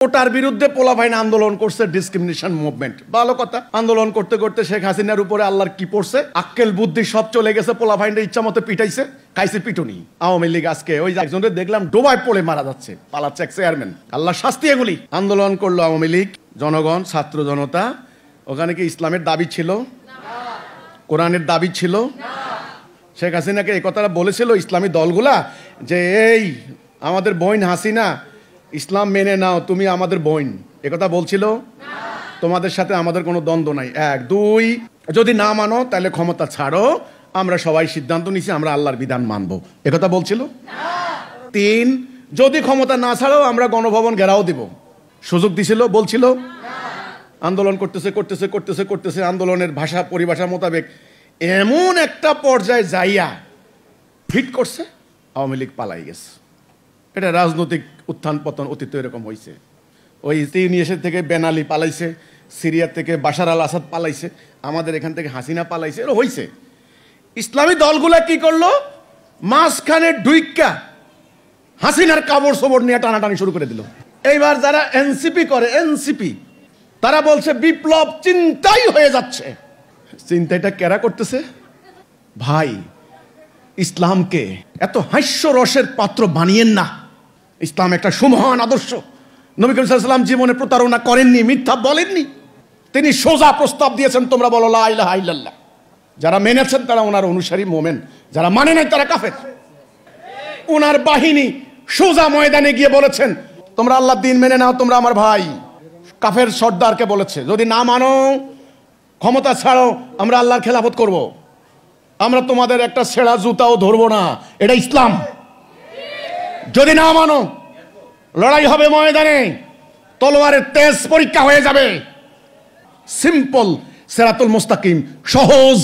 ওটার বিরুদ্ধে পোলাপাইন আন্দোলন করছে, ডিসক্রিমিনেশন মুভমেন্ট। ভালো কথা। আন্দোলন করতে করতে শেখ হাসিনার উপরে আল্লাহর কি পড়ছে, আক্কেল বুদ্ধি সব চলে গেছে। পোলাপাইনটা ইচ্ছা মতো পিটাইছে, খাইছে পিটুনি। আওয়ামী লীগ আজকে ওই একজনের দেখলাম ডোবায় পড়ে মারা যাচ্ছে, পালাচ্ছে এক চেয়ারম্যান। আল্লাহ শাস্তি এগুলি। আন্দোলন করলো আওয়ামী লীগ, জনগণ, ছাত্র জনতা। ওখানে কি ইসলামের দাবি ছিল? কোরআনের দাবি ছিল? শেখ হাসিনাকে এই কথাটা বলেছিল ইসলামী দলগুলা যে এই আমাদের বোন হাসিনা, ইসলাম মেনে নাও, তুমি আমাদের বোন, একথা বলছিল? তোমাদের সাথে আমাদের কোনো দ্বন্দ্ব নাই। এক। দুই, যদি না মানো তাহলে ক্ষমতা ছাড়ো, আমরা সবাই সিদ্ধান্ত নিছি আমরা আল্লাহর বিধান মানবো, একথা বলছিল? তিন, যদি ক্ষমতা না ছাড়ো আমরা গণভবন ঘেরাও দিব, সুযোগ দিছিল? বলছিল? আন্দোলন করতেছে করতেছে করতেছে করতেছে, আন্দোলনের ভাষা পরিভাষা মোতাবেক এমন একটা পর্যায়ে যাইয়া ফিট করছে, আওয়ামী লীগ পালাই গেছে। এটা রাজনৈতিক উত্থান পতন অতীত এরকম হয়েছে। ওই তিউনিসিয়া থেকে বেন আলী পালাইছে, সিরিয়া থেকে বাশার আল আসাদ পালাইছে, আমাদের এখান থেকে হাসিনা পালাইছে, এরা হয়েছে। ইসলামী দলগুলা কি করলো, মাঝখানে ডুইকা হাসিনার কাপড় সবর নিয়ে টানাটানি শুরু করে দিল। এইবার যারা এনসিপি করে, এনসিপি, তারা বলছে বিপ্লব চিন্তাই হয়ে যাচ্ছে। চিন্তাটা কেরা করতেছে? ভাই, ইসলামকে এত হাস্যরসের পাত্র বানিয়েন না। ইসলাম একটা সুমহান আদর্শ। নবী করিম সাল্লাল্লাহু আলাইহি ওয়াসাল্লাম জীবনে প্রতারণা করেননি, মিথ্যা বলেননি। তিনি সোজা প্রস্তাব দিয়েছেন, তোমরা বলো লা ইলাহা ইল্লাল্লাহ। যারা মেনেছেন তারা ওনার অনুসারী মোমেন, যারা মানে নাই তারা কাফের। ওনার বাহিনী সোজা ময়দানে গিয়ে বলেছেন তোমরা আল্লাহর দিন মেনে নাও, তোমরা আমার ভাই। কাফের সর্দারকে বলেছে যদি না মানো, ক্ষমতা ছাড়ো, আমরা আল্লাহর খেলাফত করব, আমরা তোমাদের একটা ছেঁড়া জুতাও ধরবো না, এটা ইসলাম। যদি না মানো লড়াই হবে ময়দানে, তলোয়ারের তেজ পরীক্ষা হয়ে যাবে। সিম্পল, সিরাতুল মুস্তাকিম, সহজ,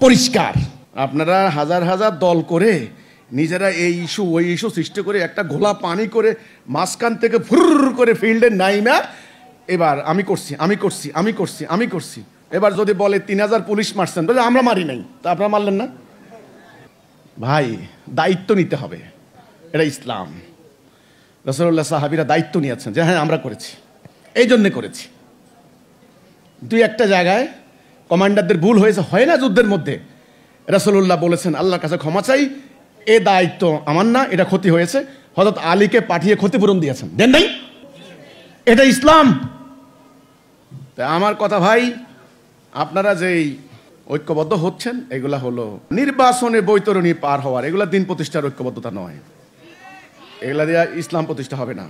পরিষ্কার। আপনারা হাজার হাজার দল করে নিজেরা এই ইস্যু ওই ইস্যু সৃষ্টি করে একটা ঘোলা পানি করে মাঝখান থেকে ফুর করে ফিল্ডে নাইমা এবার আমি করছি আমি করছি আমি করছি আমি করছি। এবার যদি বলে 3000 পুলিশ মারছেন, বলে আমরা মারি নাই, তা আপনারা মারলেন না? ভাই, দায়িত্ব নিতে হবে, এটা ইসলাম। রাসূলুল্লাহ সাহাবীরা দায়িত্ব নিয়েছেন যে হ্যাঁ আমরা করেছি, এই জন্যে করেছি। দুই একটা জায়গায় কমান্ডারদের ভুল হয়েছে, হয় না যুদ্ধের মধ্যে? রাসূলুল্লাহ বলেছেন আল্লাহর কাছে ক্ষমা চাই, এ দায়িত্ব আমার না, এটা ক্ষতি হয়েছে। হযরত আলীকে পাঠিয়ে ক্ষতিপূরণ দিয়েছেন, দেন নাই? এটা ইসলাম। তা আমার কথা ভাই, আপনারা যেই ঐক্যবদ্ধ হচ্ছেন এগুলা হলো নির্বাচনে বৈতরণী পার হওয়ার, এগুলা দিন প্রতিষ্ঠার ঐক্যবদ্ধতা নয়, এগুলা দিয়ে ইসলাম প্রতিষ্ঠা হবে না।